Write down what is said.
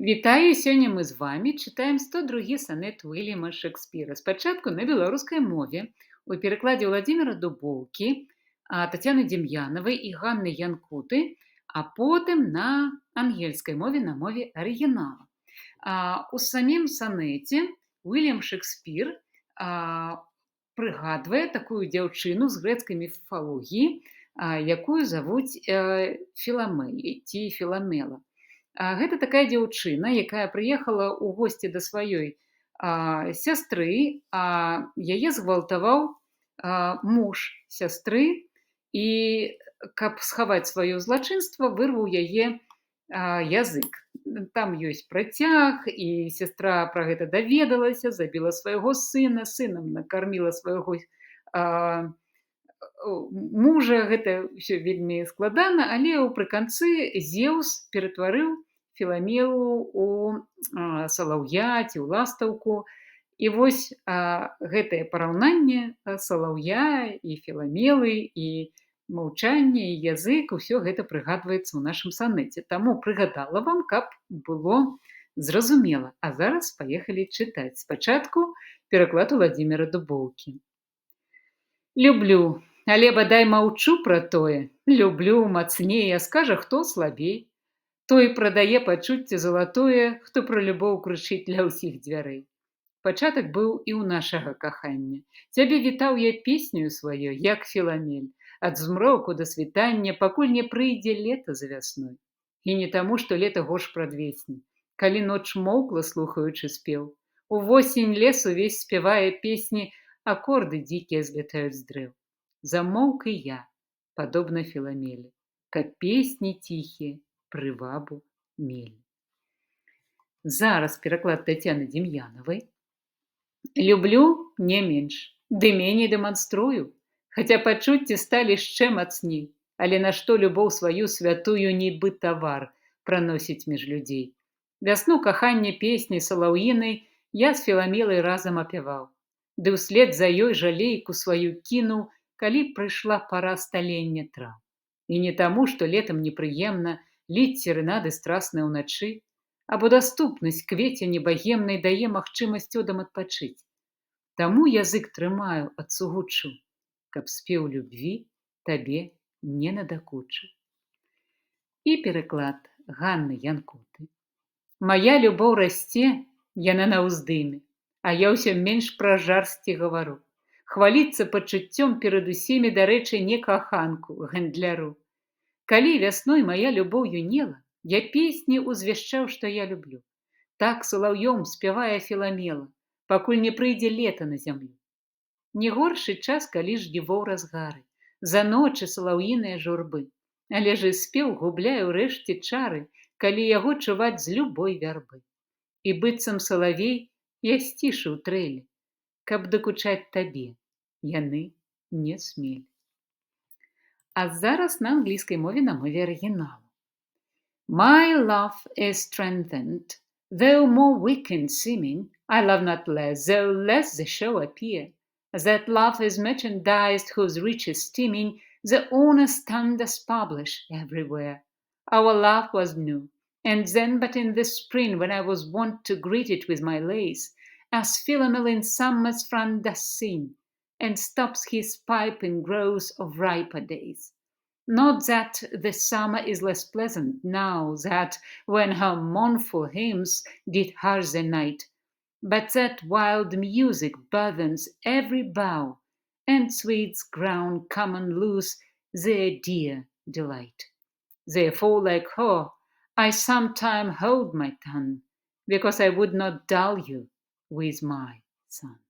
Вітаю! Сёння мы з вамі чытаем 102 санет Уільяма Шекспіра. Спачатку на беларускай мове у перакладзе Владзіміра Дубоўкі, Тацяны Дем'янавай і Ганны Янкуты, а потым на ангельскай мове, на мове арыгінала. У самім санеце Уільям Шекспір прыгадвае такую дзяўчыну з грэцкай міфалогіі, якую завуць Філамелі ці Філамела. Гэта такая дзяўчына, якая прыехала ў госці да сваёй сястры, яе згвалтаваў муж сястры і, каб схаваць сваё злачынства, вырваў яе язык. Там ёсць працяг, і сястра пра гэта даведалася, забіла свайго сына, сынам накарміла свайго мужа. Гэта ўсё вельмі складана, але ўпрыканцы Зеўс ператварыў Філамелу ў салаўя ці ў ластаўку. І вось гэтае параўнанне салаўя і Філамелы, і маўчанне, і язык, усё гэта прыгадваецца ў нашым санеце. Таму прыгадала вам, каб было зразумела. А зараз паехалі чытаць. Спачатку пераклад Владзіміра Дубоўкі. Люблю, але бадай маўчу пра тое. Люблю мацней, а скажа, хто слабей. Той прадае пачуцце залатое, хто пра любоў крычыць ля ўсіх дзвярэй. Пачатак быў і ў нашага кахання. Цябе вітаў я песню сваёй, як Філамель, ад змроку да світання, пакуль не прыйдзе лета за вясной. І не таму, што лета горш прадвесне, калі ноч моўкла, слухаючы спеў. Увосень лес увесь спявае песні, акорды дзікія злятаюць з дрэў. Замоўк і я, падобна Філамелі, каб песні ціхія прывабу мелі. Зараз пераклад Тацяны Дем'янавай. Люблю не менш, ды меней дэманструю, хаця пачуцці сталі яшчэ мацней, але нашто любоў сваю святую нібы тавар праносіць між людзей. Вясну кахання песні салаўінай я з Філамелай разам апяваў, ды ўслед за ёй жалейку сваю кінуў, калі прыйшла пара сталення траў. І не таму, што летам непрыемна ліць серэнады страсныя ўначы, або даступнасць квецені багемнай дае магчымасць одам адпачыць. Таму язык трымаю ад сугучу, каб спеў любві табе не надакучыў. І пераклад Ганны Янкуты. Мая любоў расце, яна на ўздыме, а я ўсё менш пра жарсці гавару. Хваліцца пачуццём перад усімі, дарэчы, не каханку, гандляру. Калі вясной мая любоў юнела, я песні узвяшчаў, што я люблю. Так салаўём спявае Філамела, пакуль не прыйдзе лета на зямлю. Не горшы час, калі жнівоў разгары, за ночы салаўіныя журбы, але ж і спеў губляе ўрэшце чары, калі яго чуваць з любой вярбы. І быццам салавей я сцішыў трэлі, каб дакучаць табе яны не смелі. А зараз на англійскай мове, на мове арыгіналу. My love is strengthened, though more weak in seeming. I love not less, though less the show appear. That love is merchandised, whose riches steaming, the honest standards publish everywhere. Our love was new, and then but in the spring, when I was wont to greet it with my lace, as Philomel in summer's front does sing, and stops his pipe in growths of riper days. Not that the summer is less pleasant now, that when her mournful hymns did hush the night, but that wild music burthens every bough, and sweets ground come and lose their dear delight. Therefore, like her, I sometime hold my tongue, because I would not dull you with my song.